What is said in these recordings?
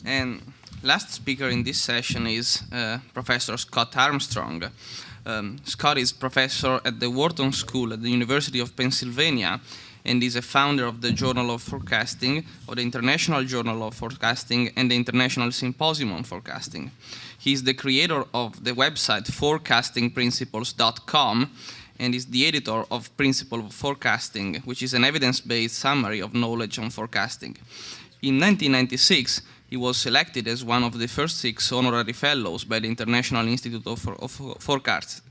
And last speaker in this session is Professor Scott Armstrong. Scott is professor at the Wharton School at the University of Pennsylvania and is a founder of the Journal of Forecasting, or the International Journal of Forecasting, and the International Symposium on Forecasting. He is the creator of the website forecastingprinciples.com and is the editor of Principle of Forecasting, which is an evidence-based summary of knowledge on forecasting. In 1996, he was selected as one of the first 6 honorary fellows by the International Institute of Forecasters.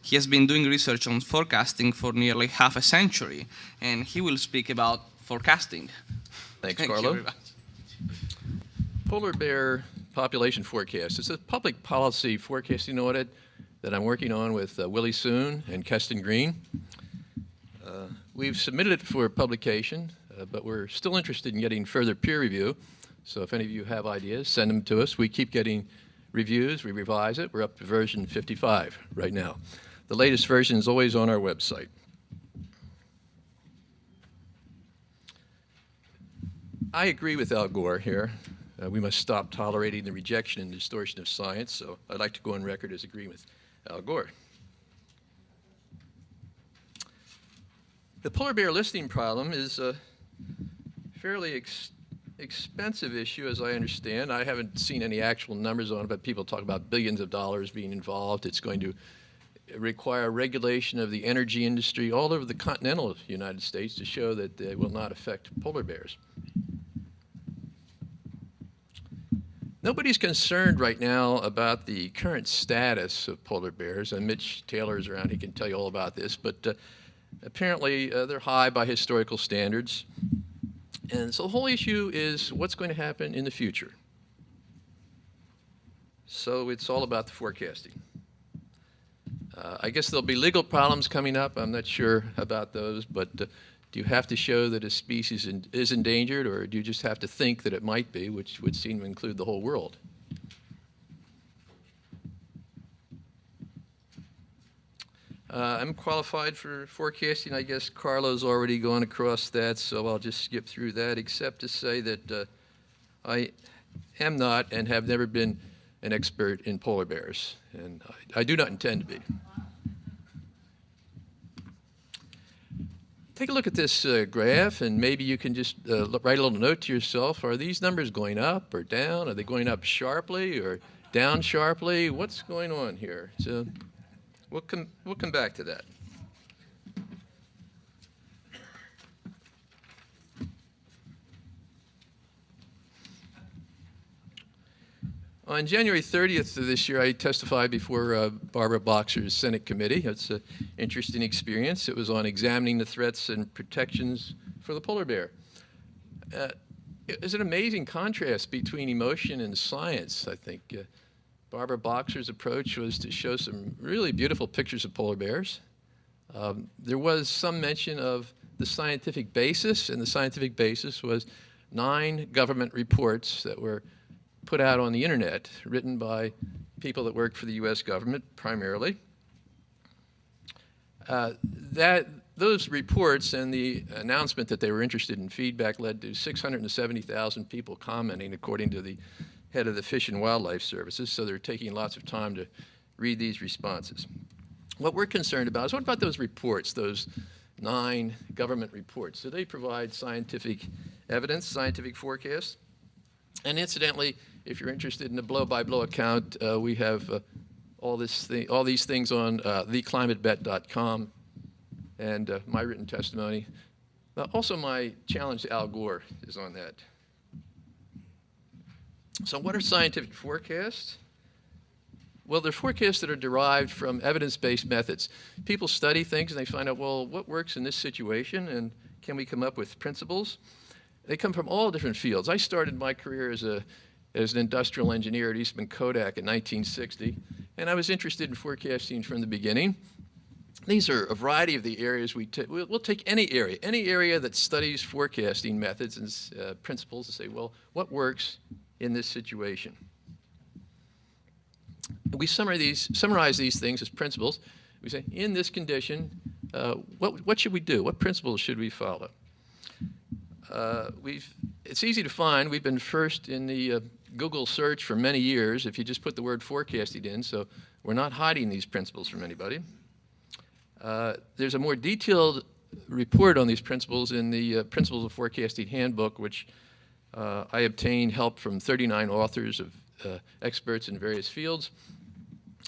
He has been doing research on forecasting for nearly half a century, and he will speak about forecasting. Thanks, Carlo. Polar bear population forecast. It's a public policy forecasting audit that I'm working on with Willie Soon and Keston Green. We've submitted it for publication, but we're still interested in getting further peer review. So if any of you have ideas, send them to us. We keep getting reviews, we revise it. We're up to version 55 right now. The latest version is always on our website. I agree with Al Gore here. We must stop tolerating the rejection and distortion of science, so I'd like to go on record as agreeing with Al Gore. The polar bear listing problem is a fairly expensive issue, as I understand. I haven't seen any actual numbers on it, but people talk about billions of dollars being involved. It's going to require regulation of the energy industry all over the continental United States to show that they will not affect polar bears. Nobody's concerned right now about the current status of polar bears, and Mitch Taylor's around, he can tell you all about this, but apparently they're high by historical standards. And so the whole issue is what's going to happen in the future. So it's all about the forecasting. I guess there'll be legal problems coming up. I'm not sure about those, but do you have to show that a species is endangered, or do you just have to think that it might be, which would seem to include the whole world? I'm qualified for forecasting. I guess Carlo's already gone across that, so I'll just skip through that, except to say that I am not and have never been an expert in polar bears, and I do not intend to be. Take a look at this graph, and maybe you can just write a little note to yourself. Are these numbers going up or down? Are they going up sharply or down sharply? What's going on here? So we'll come back to that. On January 30th of this year, I testified before Barbara Boxer's Senate committee. It's an interesting experience. It was on examining the threats and protections for the polar bear. It was an amazing contrast between emotion and science, I think. Barbara Boxer's approach was to show some really beautiful pictures of polar bears. There was some mention of the scientific basis, and the scientific basis was 9 government reports that were put out on the internet, written by people that work for the U.S. government primarily. Those reports and the announcement that they were interested in feedback led to 670,000 people commenting, according to the head of the Fish and Wildlife Services, so they're taking lots of time to read these responses. What we're concerned about is, what about those reports, those 9 government reports? Do they provide scientific evidence, scientific forecasts? And incidentally, if you're interested in a blow-by-blow account, we have all these things on theclimatebet.com, and my written testimony. Also, my challenge to Al Gore is on that. So what are scientific forecasts? Well, they're forecasts that are derived from evidence-based methods. People study things and they find out, well, what works in this situation, and can we come up with principles? They come from all different fields. I started my career as an industrial engineer at Eastman Kodak in 1960, and I was interested in forecasting from the beginning. These are a variety of the areas we'll take any area that studies forecasting methods and principles, and say, well, what works in this situation? We summarize these things as principles. We say, in this condition, what should we do? What principles should we follow? it's easy to find. We've been first in the Google search for many years if you just put the word forecasting in, so we're not hiding these principles from anybody. There's a more detailed report on these principles in the Principles of Forecasting Handbook, which I obtained help from 39 authors of experts in various fields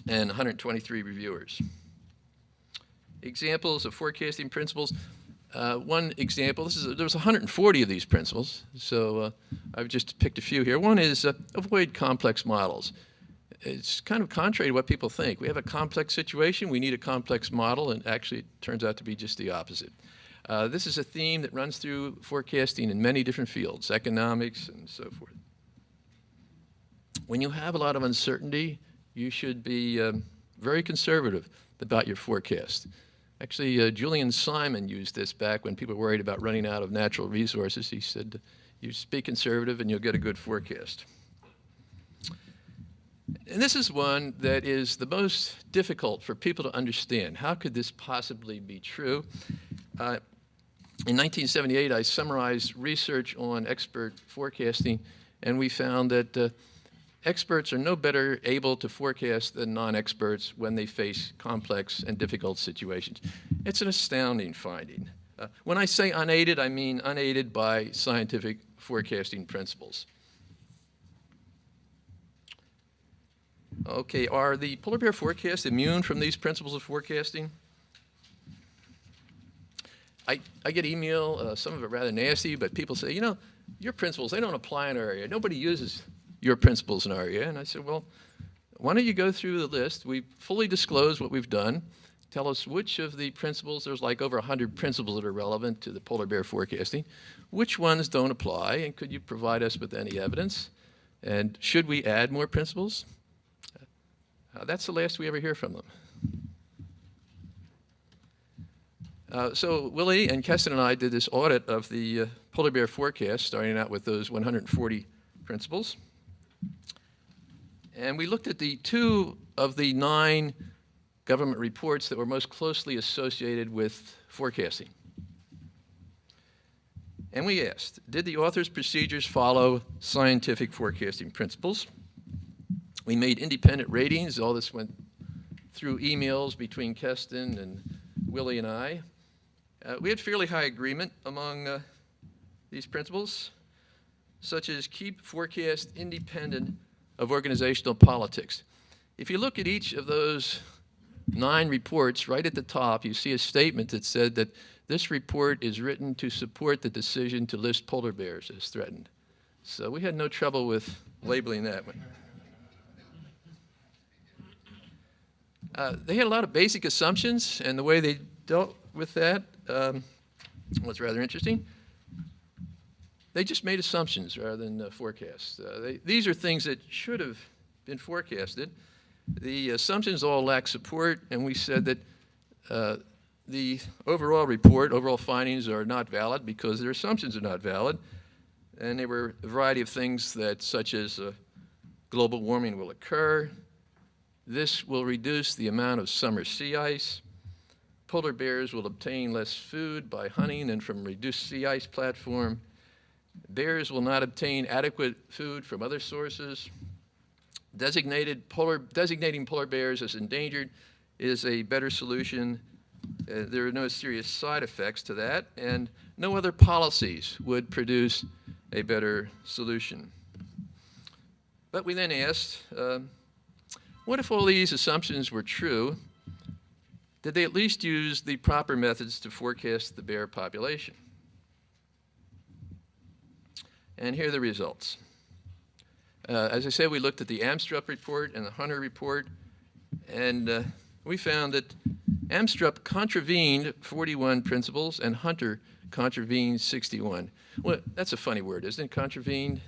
and 123 reviewers. Examples of forecasting principles. One example, there's 140 of these principles, so I've just picked a few here. One is avoid complex models. It's kind of contrary to what people think. We have a complex situation, we need a complex model, and actually it turns out to be just the opposite. This is a theme that runs through forecasting in many different fields, economics and so forth. When you have a lot of uncertainty, you should be very conservative about your forecast. Actually, Julian Simon used this back when people were worried about running out of natural resources. He said, you just be conservative and you'll get a good forecast. And this is one that is the most difficult for people to understand. How could this possibly be true? In 1978, I summarized research on expert forecasting, and we found that experts are no better able to forecast than non-experts when they face complex and difficult situations. It's an astounding finding. When I say unaided, I mean unaided by scientific forecasting principles. Okay, are the polar bear forecasts immune from these principles of forecasting? I get email, some of it rather nasty, but people say, you know, your principles, they don't apply in our area. Nobody uses your principles in our area. And I said, well, why don't you go through the list? We fully disclose what we've done. Tell us which of the principles, there's like over 100 principles that are relevant to the polar bear forecasting. Which ones don't apply, and could you provide us with any evidence? And should we add more principles? That's the last we ever hear from them. So Willie and Keston and I did this audit of the polar bear forecast, starting out with those 140 principles. And we looked at the 2 of the 9 government reports that were most closely associated with forecasting. And we asked, did the author's procedures follow scientific forecasting principles? We made independent ratings. All this went through emails between Keston and Willie and I. We had fairly high agreement among these principles, such as keep forecast independent of organizational politics. If you look at each of those 9 reports, right at the top, you see a statement that said that this report is written to support the decision to list polar bears as threatened. So we had no trouble with labeling that one. They had a lot of basic assumptions, and the way they dealt with that was rather interesting. They just made assumptions rather than forecasts. These are things that should have been forecasted. The assumptions all lack support, and we said that the overall report, overall findings are not valid because their assumptions are not valid. And there were a variety of things that, such as global warming will occur. This will reduce the amount of summer sea ice. Polar bears will obtain less food by hunting and from reduced sea ice platform. Bears will not obtain adequate food from other sources. Designating polar bears as endangered is a better solution. There are no serious side effects to that, and no other policies would produce a better solution. But we then asked, what if all these assumptions were true? Did they at least use the proper methods to forecast the bear population? And here are the results. As I said, we looked at the Amstrong report and the Hunter report, and we found that Amstrong contravened 41 principles and Hunter contravened 61. Well, that's a funny word, isn't it, contravened?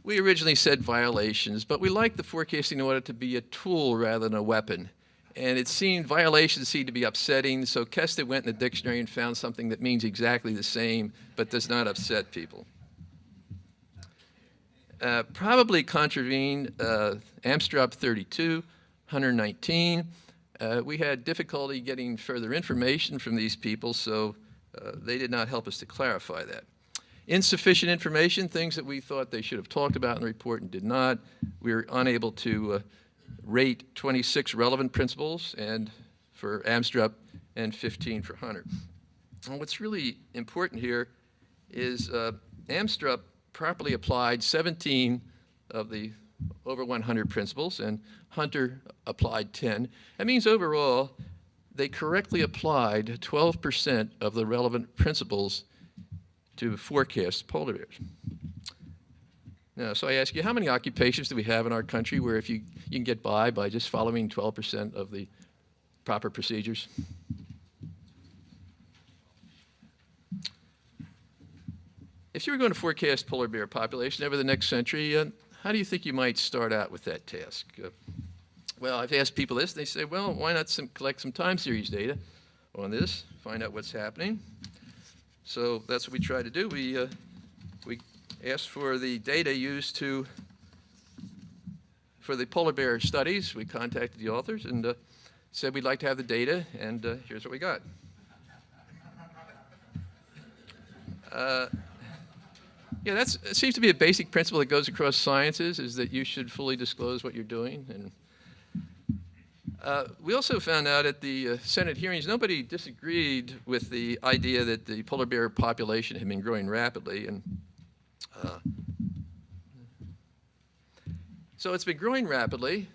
We originally said violations, but we like the forecasting audit to be a tool rather than a weapon. And it seemed, violations seemed to be upsetting, so Keston went in the dictionary and found something that means exactly the same, but does not upset people. Probably contravened Amstrong 32, Hunter 19. We had difficulty getting further information from these people, so they did not help us to clarify that. Insufficient information, things that we thought they should have talked about in the report and did not. We were unable to rate 26 relevant principles and for Amstrop and 15 for Hunter. And what's really important here is Amstrop properly applied 17 of the over 100 principles, and Hunter applied 10. That means overall, they correctly applied 12% of the relevant principles to forecast polar bears. Now, so I ask you, how many occupations do we have in our country where if you can get by just following 12% of the proper procedures? If you were going to forecast polar bear population over the next century, how do you think you might start out with that task? Well, I've asked people this, and they say, well, why not collect some time series data on this, find out what's happening. So that's what we try to do. We asked for the data used for the polar bear studies. We contacted the authors and said we'd like to have the data, and here's what we got. Yeah, it seems to be a basic principle that goes across sciences, is that you should fully disclose what you're doing. And we also found out at the Senate hearings, nobody disagreed with the idea that the polar bear population had been growing rapidly. And so it's been growing rapidly,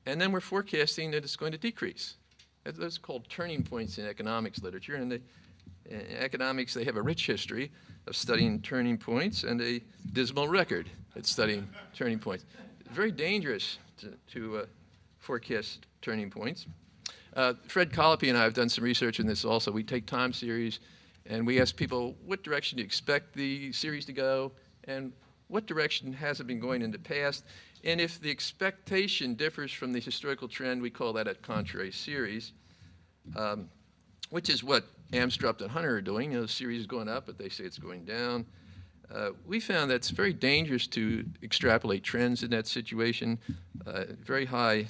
and then we're forecasting that it's going to decrease. Those are called turning points in economics literature. And in economics, they have a rich history of studying turning points and a dismal record at studying turning points. It's very dangerous to forecast turning points. Fred Colopy and I have done some research in this also. We take time series and we ask people, what direction do you expect the series to go, and what direction has it been going in the past? And if the expectation differs from the historical trend, we call that a contrary series, which is what Amstrop and Hunter are doing. The series is going up, but they say it's going down. We found that it's very dangerous to extrapolate trends in that situation, very high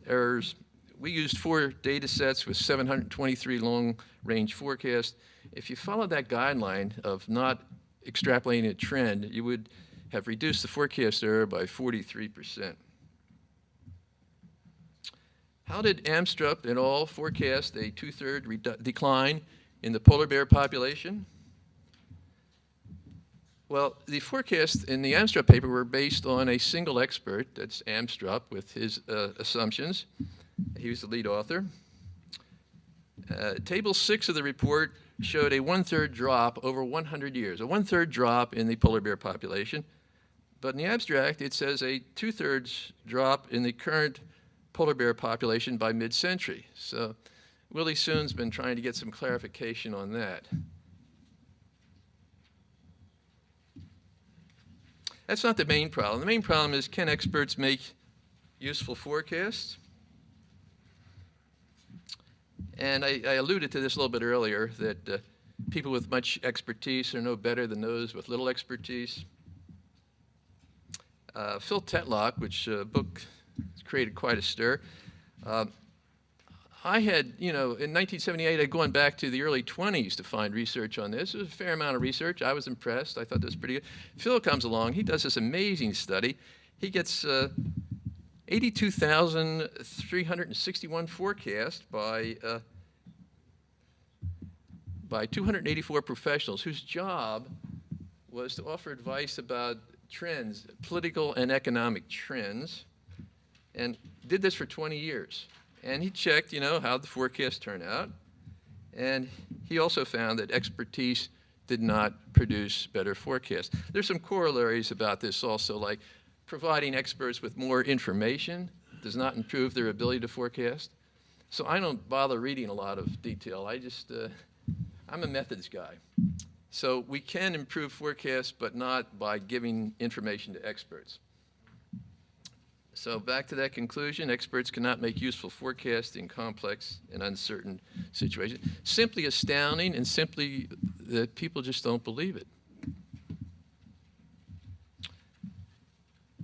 errors. We used 4 data sets with 723 long-range forecasts. If you follow that guideline of not extrapolating a trend, you would have reduced the forecast error by 43%. How did Amstrop et al. Forecast a 2/3 decline in the polar bear population? Well, the forecasts in the Amstrop paper were based on a single expert, that's Amstrop, with his assumptions. He was the lead author. Table 6 of the report showed a 1/3 drop over 100 years, a 1/3 drop in the polar bear population. But in the abstract, it says a 2/3 drop in the current polar bear population by mid-century. So Willie Soon's been trying to get some clarification on that. That's not the main problem. The main problem is, can experts make useful forecasts? And I alluded to this a little bit earlier, that people with much expertise are no better than those with little expertise. Phil Tetlock, which book created quite a stir. I had, in 1978, I'd gone back to the early 20s to find research on this. It was a fair amount of research. I was impressed. I thought this was pretty good. Phil comes along. He does this amazing study. He gets 82,361 forecasts by 284 professionals whose job was to offer advice about trends, political and economic trends, and did this for 20 years. And he checked, how the forecasts turn out. And he also found that expertise did not produce better forecasts. There's some corollaries about this also, like providing experts with more information does not improve their ability to forecast. So I don't bother reading a lot of detail. I'm a methods guy. So we can improve forecasts, but not by giving information to experts. So back to that conclusion, experts cannot make useful forecasts in complex and uncertain situations. Simply astounding, and simply that people just don't believe it.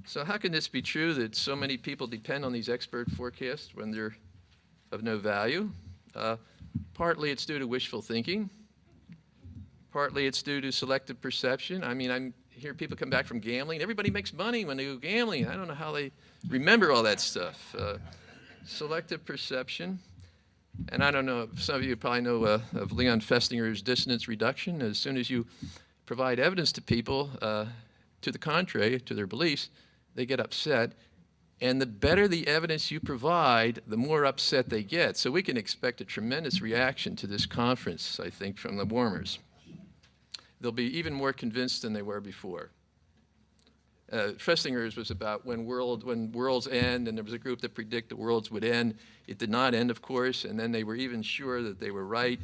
So how can this be true that so many people depend on these expert forecasts when they're of no value? Partly it's due to wishful thinking. Partly it's due to selective perception. I mean, I hear people come back from gambling. Everybody makes money when they go gambling. I don't know how they remember all that stuff. Selective perception. And I don't know, some of you probably know of Leon Festinger's dissonance reduction. As soon as you provide evidence to people to the contrary, to their beliefs, they get upset. And the better the evidence you provide, the more upset they get. So we can expect a tremendous reaction to this conference, I think, from the warmers. They'll be even more convinced than they were before. Festinger's was about when worlds end, and there was a group that predicted worlds would end. It did not end, of course, and then they were even sure that they were right,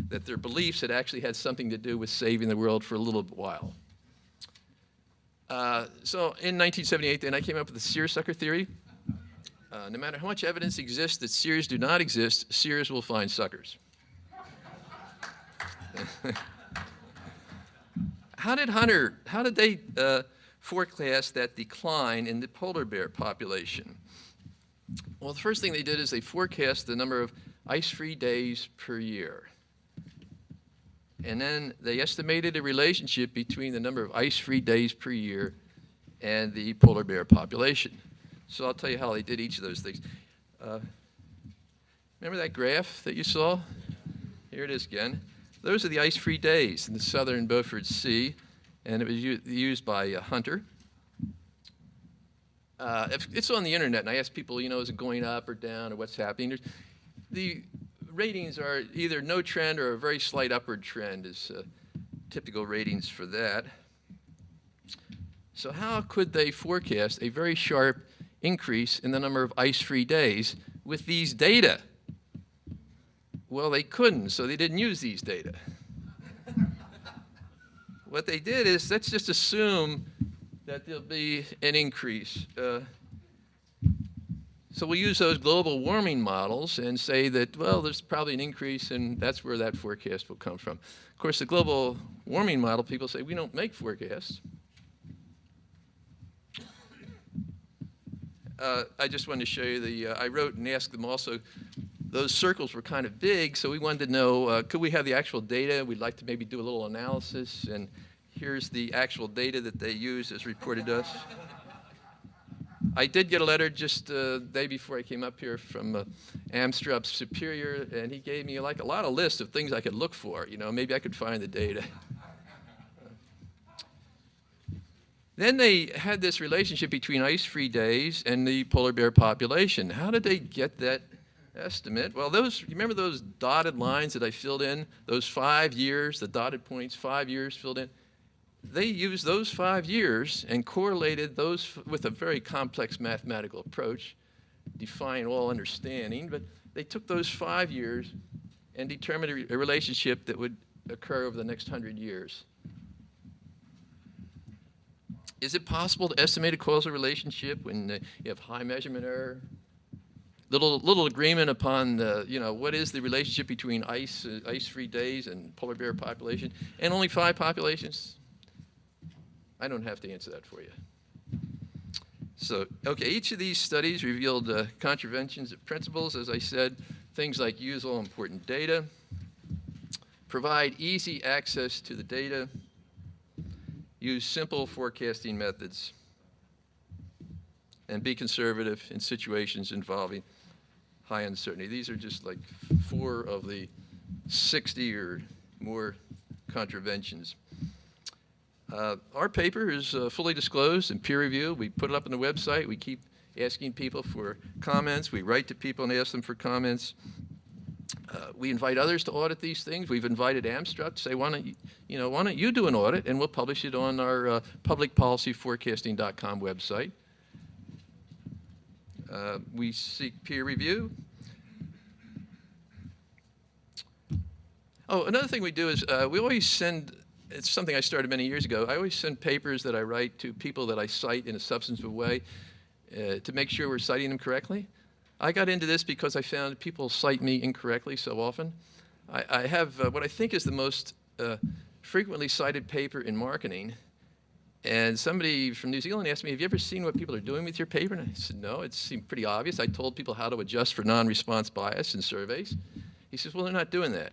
that their beliefs had actually had something to do with saving the world for a little while. So in 1978, then I came up with the seersucker theory. No matter how much evidence exists that seers do not exist, seers will find suckers. How did they forecast that decline in the polar bear population? Well, the first thing they did is they forecast the number of ice-free days per year. And then they estimated a relationship between the number of ice-free days per year and the polar bear population. So I'll tell you how they did each of those things. Remember that graph that you saw? Here it is again. Those are the ice-free days in the southern Beaufort Sea, and it was used by Hunter. It's on the internet, and I ask people, is it going up or down or what's happening? The ratings are either no trend or a very slight upward trend is typical ratings for that. So how could they forecast a very sharp increase in the number of ice-free days with these data? Well, they couldn't, so they didn't use these data. What they did is, let's just assume that there'll be an increase. So we use those global warming models and say that, well, there's probably an increase, and that's where that forecast will come from. Of course, the global warming model, people say, we don't make forecasts. I just wanted to show you I wrote and asked them also, those circles were kind of big, so we wanted to know, could we have the actual data? We'd like to maybe do a little analysis, and here's the actual data that they used as reported to us. I did get a letter just the day before I came up here from Amstrong's superior, and he gave me like a lot of lists of things I could look for. Maybe I could find the data. Then they had this relationship between ice-free days and the polar bear population. How did they get that estimate? Well, you remember those dotted lines that I filled in? Those 5 years, the dotted points, 5 years filled in? They used those 5 years and correlated those with a very complex mathematical approach, defying all understanding, but they took those 5 years and determined a relationship that would occur over the next 100 years. Is it possible to estimate a causal relationship when you have high measurement error? Little agreement upon what is the relationship between ice-free days and polar bear population, and only 5 populations? I don't have to answer that for you. So, okay, each of these studies revealed contraventions of principles, as I said, things like use all important data, provide easy access to the data, use simple forecasting methods, and be conservative in situations involving high uncertainty. These are just like 4 of the 60 or more contraventions. Our paper is fully disclosed and peer reviewed. We put it up on the website. We keep asking people for comments. We write to people and ask them for comments. We invite others to audit these things. We've invited Amstrong to say, why don't you do an audit, and we'll publish it on our publicpolicyforecasting.com website. We seek peer review. Oh, another thing we do is we always send, it's something I started many years ago, I always send papers that I write to people that I cite in a substantive way to make sure we're citing them correctly. I got into this because I found people cite me incorrectly so often. I have what I think is the most frequently cited paper in marketing. And somebody from New Zealand asked me, have you ever seen what people are doing with your paper? And I said, no, it seemed pretty obvious. I told people how to adjust for non-response bias in surveys. He says, well, they're not doing that.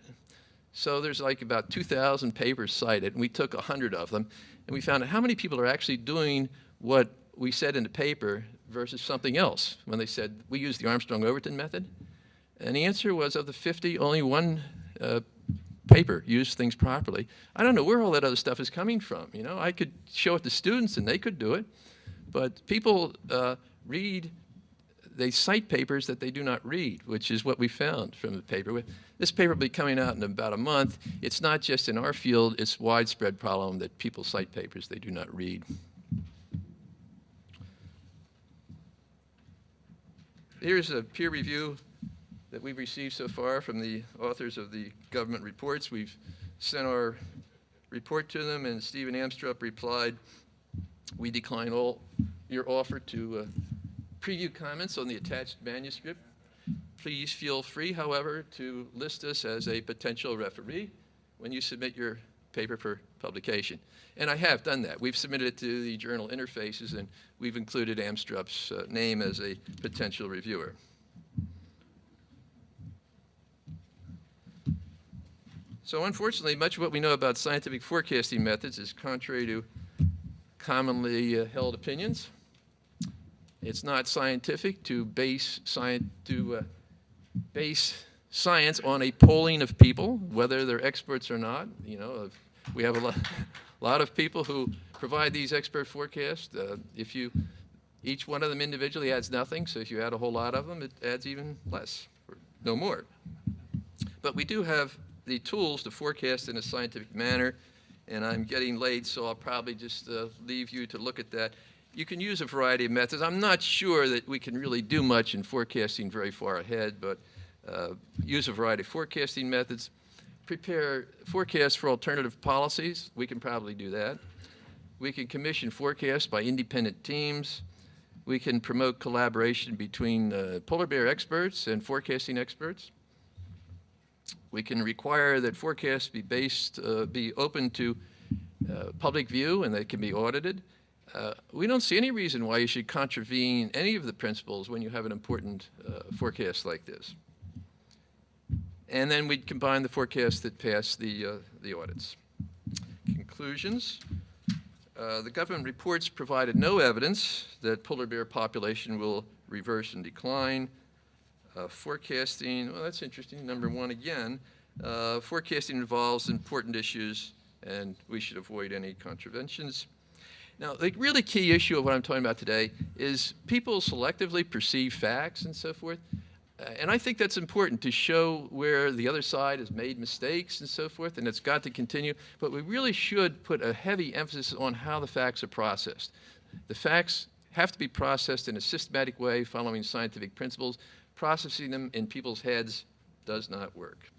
So there's like about 2,000 papers cited, and we took 100 of them, and we found out how many people are actually doing what we said in the paper versus something else when they said, we use the Armstrong-Overton method. And the answer was, of the 50, only one paper used things properly. I don't know where all that other stuff is coming from. You know, I could show it to students and they could do it, but people they cite papers that they do not read, which is what we found from the paper. This paper will be coming out in about a month. It's not just in our field, it's a widespread problem that people cite papers they do not read. Here's a peer review that we've received so far from the authors of the government reports. We've sent our report to them, and Stephen Amstrong replied, we decline all your offer to preview comments on the attached manuscript. Please feel free, however, to list us as a potential referee when you submit your paper for publication. And I have done that. We've submitted it to the journal interfaces, and we've included Amstrup's name as a potential reviewer. So unfortunately, much of what we know about scientific forecasting methods is contrary to commonly held opinions. It's not scientific to base science on a polling of people, whether they're experts or not. You know, we have a lot of people who provide these expert forecasts. Each one of them individually adds nothing, so if you add a whole lot of them, it adds even less, or no more. But we do have the tools to forecast in a scientific manner, and I'm getting late, so I'll probably just leave you to look at that. You can use a variety of methods. I'm not sure that we can really do much in forecasting very far ahead, but use a variety of forecasting methods. Prepare forecasts for alternative policies. We can probably do that. We can commission forecasts by independent teams. We can promote collaboration between polar bear experts and forecasting experts. We can require that forecasts be open to public view and they can be audited. We don't see any reason why you should contravene any of the principles when you have an important forecast like this. And then we'd combine the forecasts that pass the audits. Conclusions. The government reports provided no evidence that polar bear population will reverse and decline. Forecasting, well, that's interesting. Number one again, forecasting involves important issues, and we should avoid any contraventions. Now, the really key issue of what I'm talking about today is people selectively perceive facts and so forth. And I think that's important to show where the other side has made mistakes and so forth, and it's got to continue. But we really should put a heavy emphasis on how the facts are processed. The facts have to be processed in a systematic way, following scientific principles. Processing them in people's heads does not work.